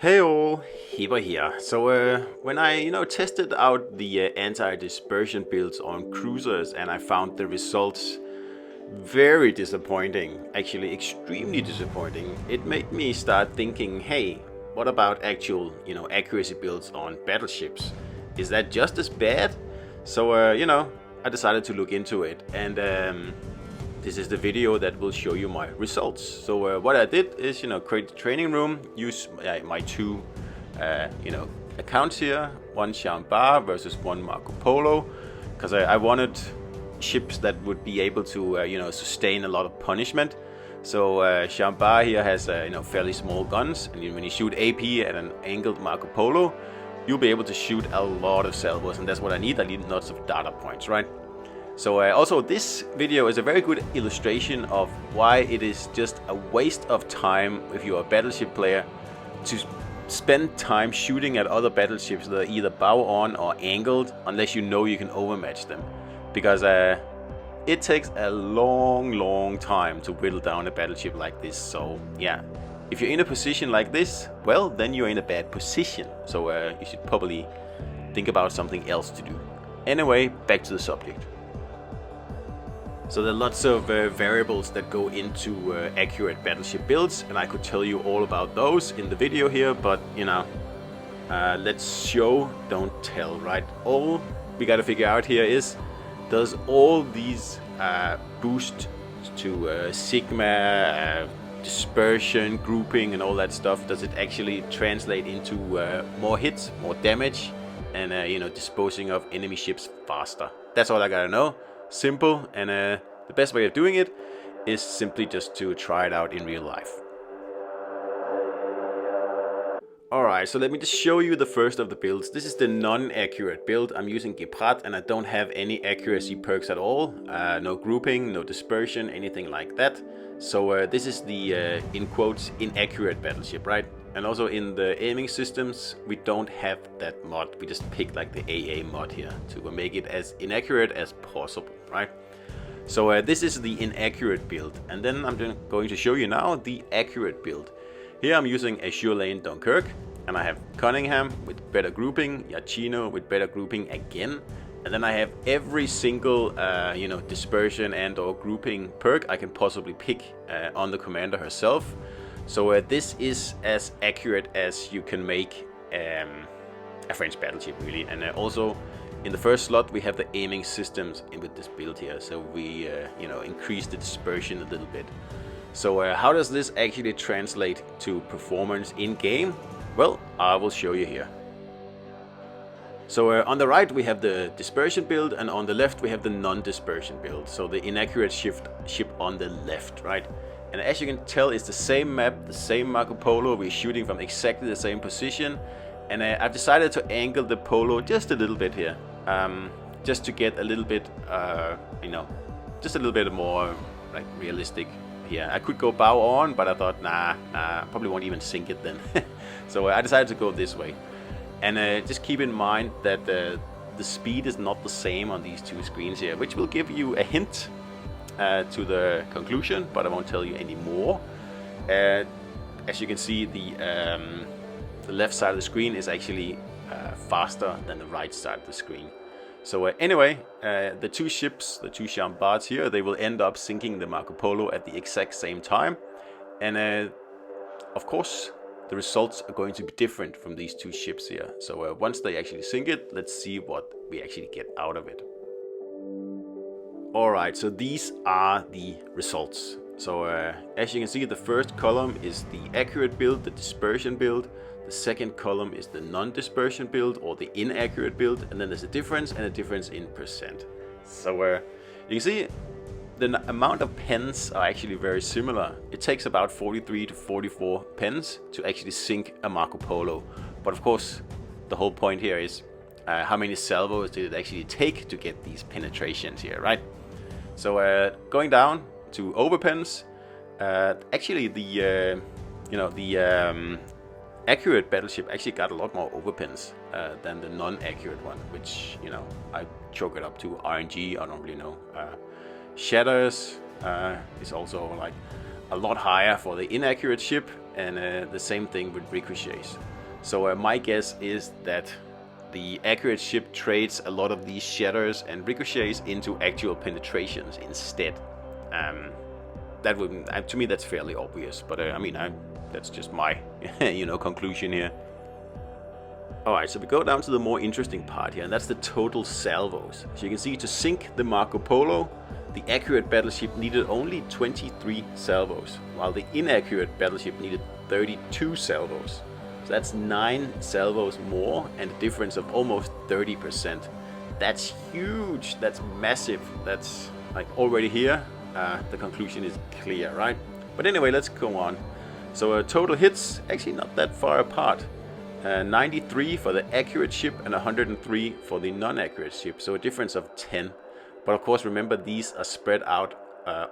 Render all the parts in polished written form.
Hey all, Heber here. So when I tested out the anti-dispersion builds on cruisers and I found the results very disappointing, actually extremely disappointing, it made me start thinking, hey, what about actual accuracy builds on battleships? Is that just as bad? So I decided to look into it, and this is the video that will show you my results. So what I did is, create a training room, use my two, accounts here, one Jean Bar versus one Marco Polo, because I wanted ships that would be able to, sustain a lot of punishment. So Jean Bar here has, fairly small guns, and when you shoot AP at an angled Marco Polo, you'll be able to shoot a lot of salvos, and that's what I need. I need lots of data points, right? So also this video is a very good illustration of why it is just a waste of time if you're a battleship player to spend time shooting at other battleships that are either bow on or angled unless you know you can overmatch them. Because it takes a long time to whittle down a battleship like this. So yeah, if you're in a position like this, well, then you're in a bad position. So you should probably think about something else to do. Anyway, back to the subject. So there are lots of variables that go into accurate battleship builds, and I could tell you all about those in the video here, but let's show, don't tell, right? All we gotta figure out here is, does all these boost to sigma, dispersion, grouping, and all that stuff, does it actually translate into more hits, more damage, and disposing of enemy ships faster? That's all I gotta know. Simple, and the best way of doing it is simply just to try it out in real life. Alright, so let me just show you the first of the builds. This is the non-accurate build. I'm using Geprat and I don't have any accuracy perks at all. No grouping, no dispersion, anything like that. So this is the, in quotes, inaccurate battleship, right? And also in the aiming systems, we don't have that mod. We just pick like the AA mod here to make it as inaccurate as possible, right? So this is the inaccurate build. And then I'm going to show you now the accurate build. Here I'm using Azure Lane Dunkirk, and I have Cunningham with better grouping, Yachino with better grouping again. And then I have every single, dispersion and or grouping perk I can possibly pick on the commander herself. So this is as accurate as you can make a French battleship, really. And also in the first slot we have the aiming systems in with this build here. So we increase the dispersion a little bit. So how does this actually translate to performance in game? Well, I will show you here. So on the right we have the dispersion build, and on the left we have the non-dispersion build. So the inaccurate ship on the left, right? And as you can tell, it's the same map, the same Marco Polo. We're shooting from exactly the same position. And I've decided to angle the Polo just a little bit here. Just to get a little bit, just a little bit more like realistic here. I could go bow on, but I thought, nah, probably won't even sink it then. So I decided to go this way. And just keep in mind that the speed is not the same on these two screens here, which will give you a hint to the conclusion, but I won't tell you any more. As you can see, the left side of the screen is actually faster than the right side of the screen. So anyway, the two ships, the two Chambards here, they will end up sinking the Marco Polo at the exact same time. And of course, the results are going to be different from these two ships here. So once they actually sink it, let's see what we actually get out of it. Alright, so these are the results. So as you can see, the first column is the accurate build, the dispersion build. The second column is the non-dispersion build, or the inaccurate build. And then there's a difference, and a difference in percent. So you can see the amount of pens are actually very similar. It takes about 43 to 44 pens to actually sink a Marco Polo. But of course, the whole point here is how many salvos did it actually take to get these penetrations here, right? So going down to overpens, actually the accurate battleship actually got a lot more overpens than the non-accurate one, which I chalk it up to RNG. I don't really know. Shatters is also like a lot higher for the inaccurate ship, and the same thing with ricochets. So my guess is that the accurate ship trades a lot of these shatters and ricochets into actual penetrations instead. That would, to me, that's fairly obvious. But I mean, that's just my, conclusion here. All right, so we go down to the more interesting part here, and that's the total salvos. So you can see to sink the Marco Polo, the accurate battleship needed only 23 salvos, while the inaccurate battleship needed 32 salvos. So that's 9 salvos more, and a difference of almost 30%. That's huge. That's massive. That's like already here. The conclusion is clear, right? But anyway, let's go on. So total hits, actually not that far apart. 93 for the accurate ship and 103 for the non-accurate ship, so a difference of 10. But of course, remember, these are spread out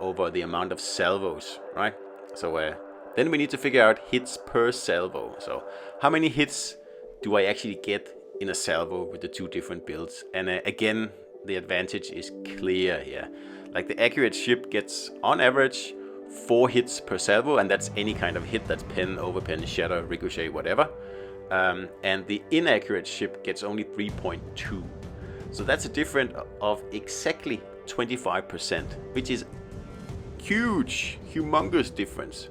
over the amount of salvos, right? So then we need to figure out hits per salvo. So how many hits do I actually get in a salvo with the two different builds? And again, the advantage is clear here. Like the accurate ship gets on average 4 hits per salvo, and that's any kind of hit. That's pen, overpen, shatter, ricochet, whatever. And the inaccurate ship gets only 3.2. So that's a difference of exactly 25%, which is huge, humongous difference.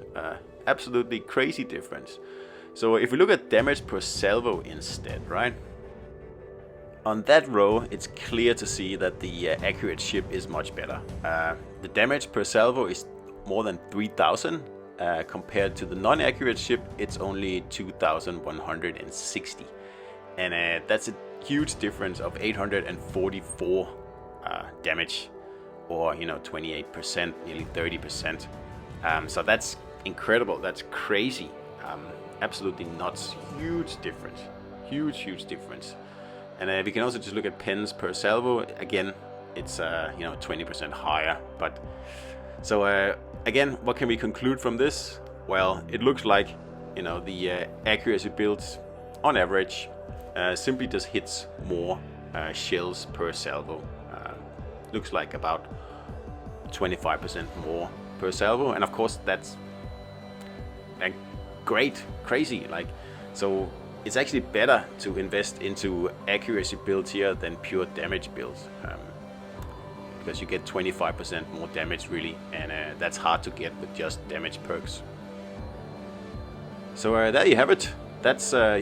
Absolutely crazy difference. So if we look at damage per salvo instead, right? On that row, it's clear to see that the accurate ship is much better. The damage per salvo is more than 3,000. Compared to the non-accurate ship, it's only 2,160, and that's a huge difference of 844 damage, or 28%, nearly 30%. So that's incredible. That's crazy. Absolutely nuts. Huge difference. Huge difference. And we can also just look at pens per salvo. Again, it's 20% higher. But so. Again, what can we conclude from this? Well, it looks like, the accuracy builds, on average, simply just hits more shells per salvo. Looks like about 25% more per salvo, and of course that's like great, crazy. Like, so it's actually better to invest into accuracy builds here than pure damage builds. Because you get 25% more damage really, and that's hard to get with just damage perks. So there you have it. That's a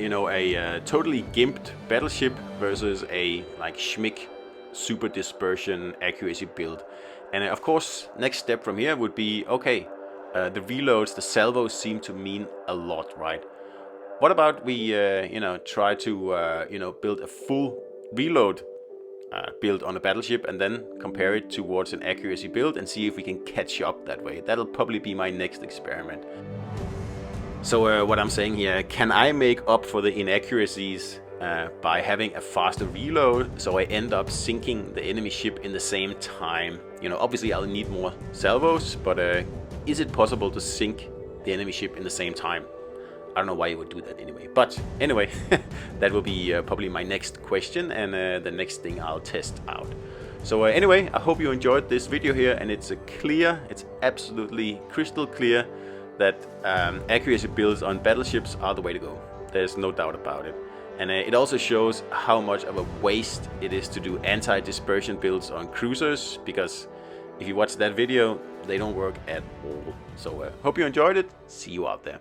totally gimped battleship versus a like schmick super dispersion accuracy build. And of course, next step from here would be, okay, the reloads, the salvos seem to mean a lot, right? What about we try to build a full reload build on a battleship, and then compare it towards an accuracy build and see if we can catch up that way. That'll probably be my next experiment. So what I'm saying here, can I make up for the inaccuracies by having a faster reload, so I end up sinking the enemy ship in the same time? Obviously I'll need more salvos, but is it possible to sink the enemy ship in the same time? I don't know why you would do that anyway. But anyway, that will be probably my next question, and the next thing I'll test out. So anyway, I hope you enjoyed this video here, and it's absolutely crystal clear that accuracy builds on battleships are the way to go. There's no doubt about it. And it also shows how much of a waste it is to do anti-dispersion builds on cruisers, because if you watch that video, they don't work at all. So hope you enjoyed it. See you out there.